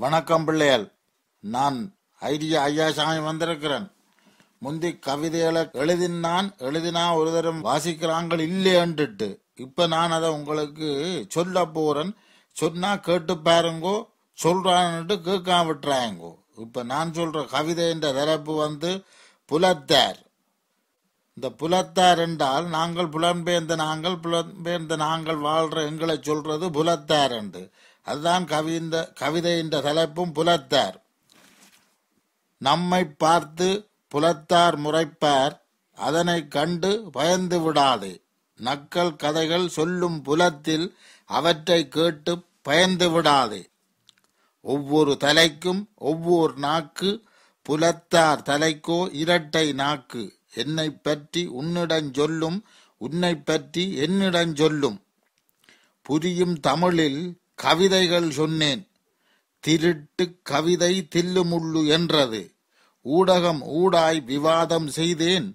வணக்கம் பிள்ளைகள். நான் ஐடியா ஐயாசாமி வந்திருக்கிறேன். முந்தி கவிதைகளை எழுதினா ஒரு தரம் வாசிக்கிறாங்கள் இல்லையன்ட்டு. இப்ப நான் அதை உங்களுக்கு சொல்ல போறேன். சொன்னா கேட்டு பாருங்கோ, சொல்றான்ட்டு கேட்காம விட்டுறாங்கோ. இப்ப நான் சொல்ற கவிதை என்ற தரப்பு புலத்தார். இந்த புலத்தார் என்றால் நாங்கள் புலம்பெயர்ந்த நாங்கள் வாழ்ற எங்களை சொல்றது புலத்தார் என்று. அதுதான் கவிதையின் தலைப்பும் புலத்தார். நம்மை பார்த்து புலத்தார் முறைப்பார், அதனை கண்டு பயந்து விடாதே. நக்கல் கதைகள் சொல்லும் புலத்தில் அவற்றை கேட்டு பயந்து விடாதே. ஒவ்வொரு தலைக்கும் ஒவ்வொரு நாக்கு, புலத்தார் தலைக்கோ இரட்டை நாக்கு. என்னை பற்றி உன்னிடம் சொல்லும், உன்னை பற்றி என்னிடம் சொல்லும். புரியும் தமிழில் கவிதைகள் சொன்னேன், திருட்டு கவிதை தில்லுமுள்ளு என்றது. ஊடகம் ஊடாய் விவாதம் செய்தேன்,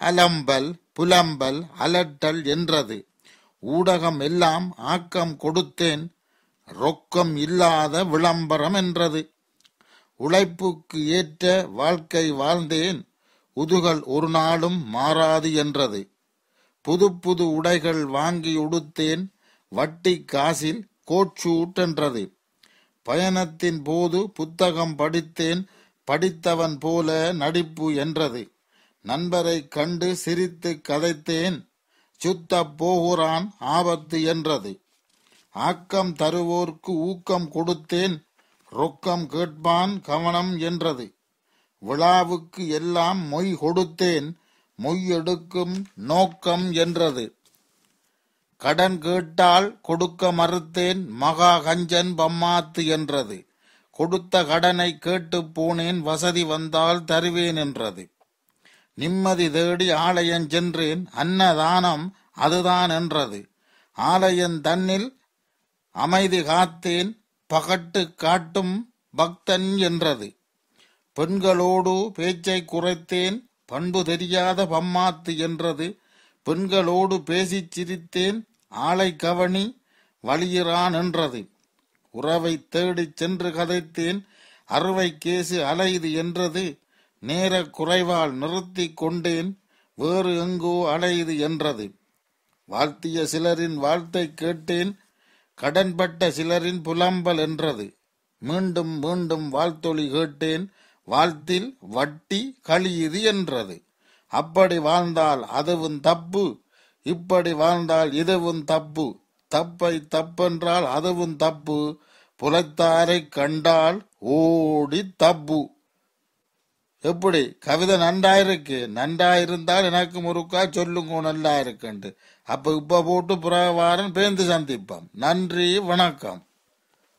அலம்பல் புலம்பல் அலட்டல் என்றது. ஊடகம் எல்லாம் ஆக்கம் கொடுத்தேன், ரொக்கம் இல்லாத விளம்பரம் என்றது. உழைப்புக்கு ஏற்ற வாழ்க்கை வாழ்ந்தேன், உதுகள் ஒரு நாளும் மாறாது என்றது. புது புது உடைகள் வாங்கி உடுத்தேன், வட்டி காசில் கோட்சூட் என்றது. பயணத்தின் போது புத்தகம் படித்தேன், படித்தவன் போல நடிப்பு என்றது. நண்பரை கண்டு சிரித்து கதைத்தேன், சுத்த போகிறான் ஆபத்து என்றது. ஆக்கம் தருவோர்க்கு ஊக்கம் கொடுத்தேன், ரொக்கம் கேட்பான் கவனம் என்றது. விழாவுக்கு எல்லாம் மொய் கொடுத்தேன், மொய் எடுக்கும் நோக்கம் என்றது. கடன் கேட்டால் கொடுக்க மறுத்தேன், மகா கஞ்சன் பம்மாத்து என்றது. கொடுத்த கடனை கேட்டு போனேன், வசதி வந்தால் தருவேன் என்றது. நிம்மதி தேடி ஆலயம் சென்றேன், அன்னதானம் அதுதான் என்றது. ஆலயம் தன்னில் அமைதி காத்தேன், பகட்டு காட்டும் பக்தன் என்றது. பெண்களோடு பேச்சை குறைத்தேன், பண்பு தெரியாத பம்மாத்து என்றது. பெண்களோடு பேசிச் சிரித்தேன், ஆளை கவனி வழியிறான் என்றது. உறவை தேடிச் சென்று கதைத்தேன், அறுவை கேசு அலைது என்றது. நேர குறைவால் நிறுத்தி கொண்டேன், வேறு எங்கோ அலைது என்றது. வாழ்த்திய சிலரின் வாழ்த்தை கேட்டேன், கடன்பட்ட சிலரின் புலம்பல் என்றது. மீண்டும் மீண்டும் வாழ்த்தொலி கேட்டேன், வாழ்த்தில் வட்டி கழியுது என்றது. அப்படி வாழ்ந்தால் அதுவும் தப்பு, இப்படி வாழ்ந்தால் இதுவும் தப்பு. தப்பை தப்பென்றால் அதுவும் தப்பு, புலத்தாரை கண்டால் ஓடி தப்பு. எப்படி கவிதை நன்றாயிருக்கு? நன்றாயிருந்தால் எனக்கு முறுக்கா சொல்லுங்க நல்லா இருக்குன்ட்டு. அப்ப இப்ப போட்டு புறவாரன் பேந்து சந்திப்போம். நன்றி, வணக்கம்.